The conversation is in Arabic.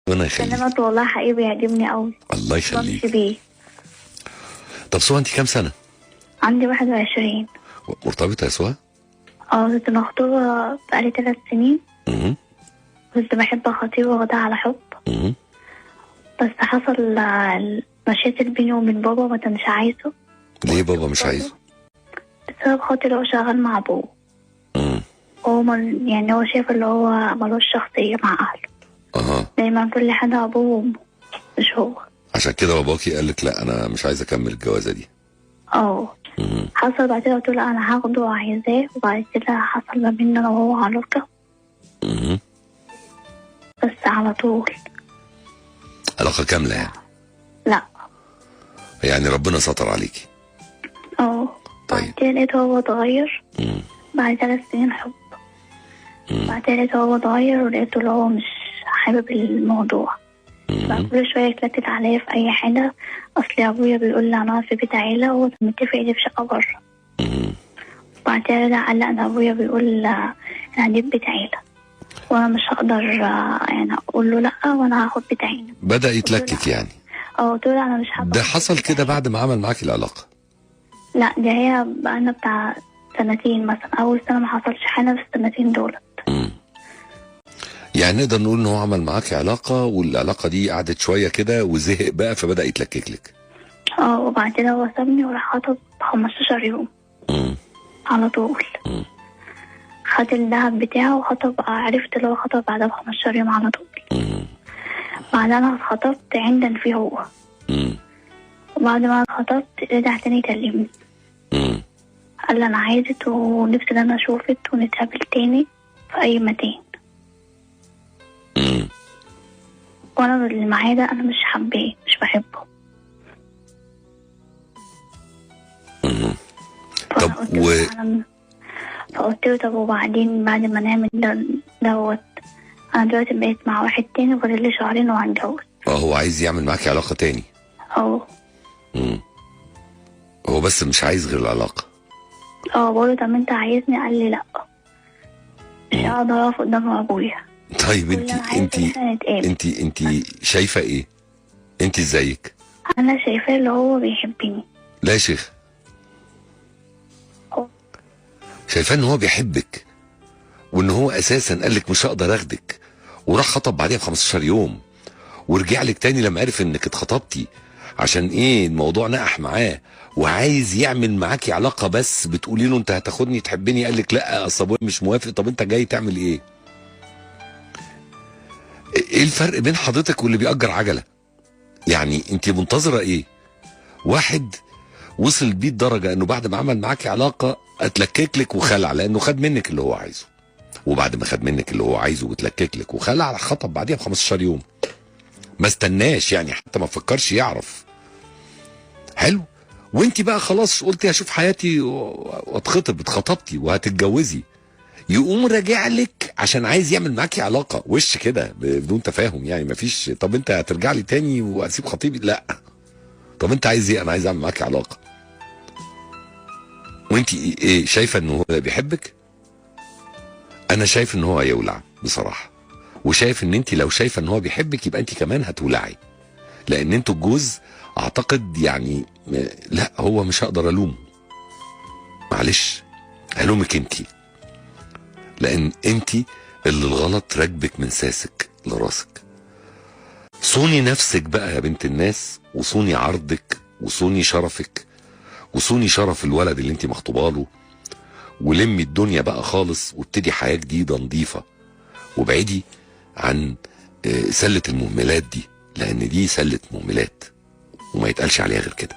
ربنا يخليك. كلامك والله حقيقي بيعجبني قوي. الله يخليك. بمشي بيه. طب سوا انت كام سنه؟ عندي 21. مرتبطه يا سوا؟ كنت مخطوبة بقالي 3 سنين. كنت بحب خطيبي واخدها على حب. بس حصل مشاكل بيني وبين بابا ما كانش عايزه. ليه بابا مش عايزه؟ بسبب خاطر هو شغال مع ابوه. هو يعني هو شايف اللي هو ملوش شخصية مع أهله. دايما كل حاجة أبوه وأمه مش هو. عشان كده باباكي قال لك لا أنا مش عايزة أكمل الجوازة دي. حصل بعد كده قلت له أنا هاخده وعايزاه، وبعد كده حصل ما بيننا أنا وهو علاقة. بس على طول. علاقة كاملة يعني؟ لا. يعني ربنا ستر عليكي. طيب. بعد كده لقيته هو اتغير. بعد 3 سنين حب. بعد كده لقيته هو اتغير ولقيته اللي هو مش حابب الموضوع. بقى كل شوية يتلكك عليا في أي حاجة. أصل أبويا بيقول لي أنا في بيت عيلة وهو متفق لي في شقة بره. بعد كده رجع قال لا أنا أبويا بيقول أنا هجيب بيت عيلة وأنا مش هقدر يعني أقول له لأ وأنا هاخد بيت عيلة. بدأ يتلكك يعني؟ قلت له أنا مش هقدر. ده حصل كده بعد ما عمل معاكي العلاقة؟ لا دي هي بقالنا بتاع 2 سنين مثلا. أول سنة ما حصلش حاجة في ال2 دول. يعني نقدر نقول ان هو عمل معاكي علاقة والعلاقة دي قعدت شوية كده وزهق بقى فبدأ يتلكك لك. وبعد كده هو سابني وراح خطب 15 يوم. على طول. خد الذهب بتاعه وخطب. عرفت اللي هو خطب بعدها ب15 يوم على طول. بعد انا اتخطبت عندن فيه هو. وبعد ما اتخطبت رجع تاني يكلمني. قال لي انا عايزك ونفسي ان انا اشوفك ونتقابل تاني في اي مكان. وانا اللي معايا ده انا مش حباه مش بحبه. طب فقلت له طب وبعدين بعد ما نعمل دوت انا دلوقتي بقيت مع واحد تاني وفاضل لي 2 شهر وهنتجوز. هو عايز يعمل معاكي علاقة تاني؟ هو بس مش عايز غير العلاقة. بقوله طب انت عايزني؟ قال لي لا مش هقدر اقف قدام ابويا. طيب انت شايفة ايه؟ انت ازيك؟ انا شايفاه اللي هو بيحبني. لا يا شيخ. شايفاه ان هو بيحبك وان هو اساسا قال لك مش هقدر اخدك وراح خطب بعديها ب15 يوم ورجع لك تاني لما عرف انك اتخطبتي عشان ايه الموضوع نقح معاه وعايز يعمل معاكي علاقه بس بتقولي له انت هتاخدني تحبني قال لك لا اصل ابويا مش موافق. طب انت جاي تعمل ايه؟ ايه الفرق بين حضرتك واللي بيأجر عجله؟ يعني انت منتظره ايه؟ واحد وصل بيه الدرجه انه بعد ما عمل معاكي علاقه اتلكك لك وخلع لانه خد منك اللي هو عايزه، وبعد ما خد منك اللي هو عايزه واتلكك لك وخلع خطب بعديها ب15 يوم. ما استناش يعني حتى ما فكرش يعرف. حلو. وانت بقى خلاص قلتي هشوف حياتي واتخطب، اتخطبتي وهتتجوزي، يقوم راجع لك عشان عايز يعمل معاكي علاقه وش كده بدون تفاهم. يعني ما فيش طب انت هترجع لي تاني واسيب خطيبي؟ لا. طب انت عايز ايه؟ انا عايز اعمل معاكي علاقه. وانت ايه شايفه ان هو بيحبك؟ انا شايف ان هو هيولع بصراحه، وشايف ان انت لو شايفه ان هو بيحبك يبقى انت كمان هتولعي، لان انتوا الجوز اعتقد يعني لا هو مش هقدر الومه، معلش هلومك انت، لان انت اللي الغلط راكبك من ساسك لراسك. صوني نفسك بقى يا بنت الناس، وصوني عرضك، وصوني شرفك، وصوني شرف الولد اللي انت مخطوبه له، ولمي الدنيا بقى خالص وابتدي حياه جديده نظيفه، وابعدي عن سله المهملات دي، لان دي سله مهملات وما يتقالش عليها غير كده.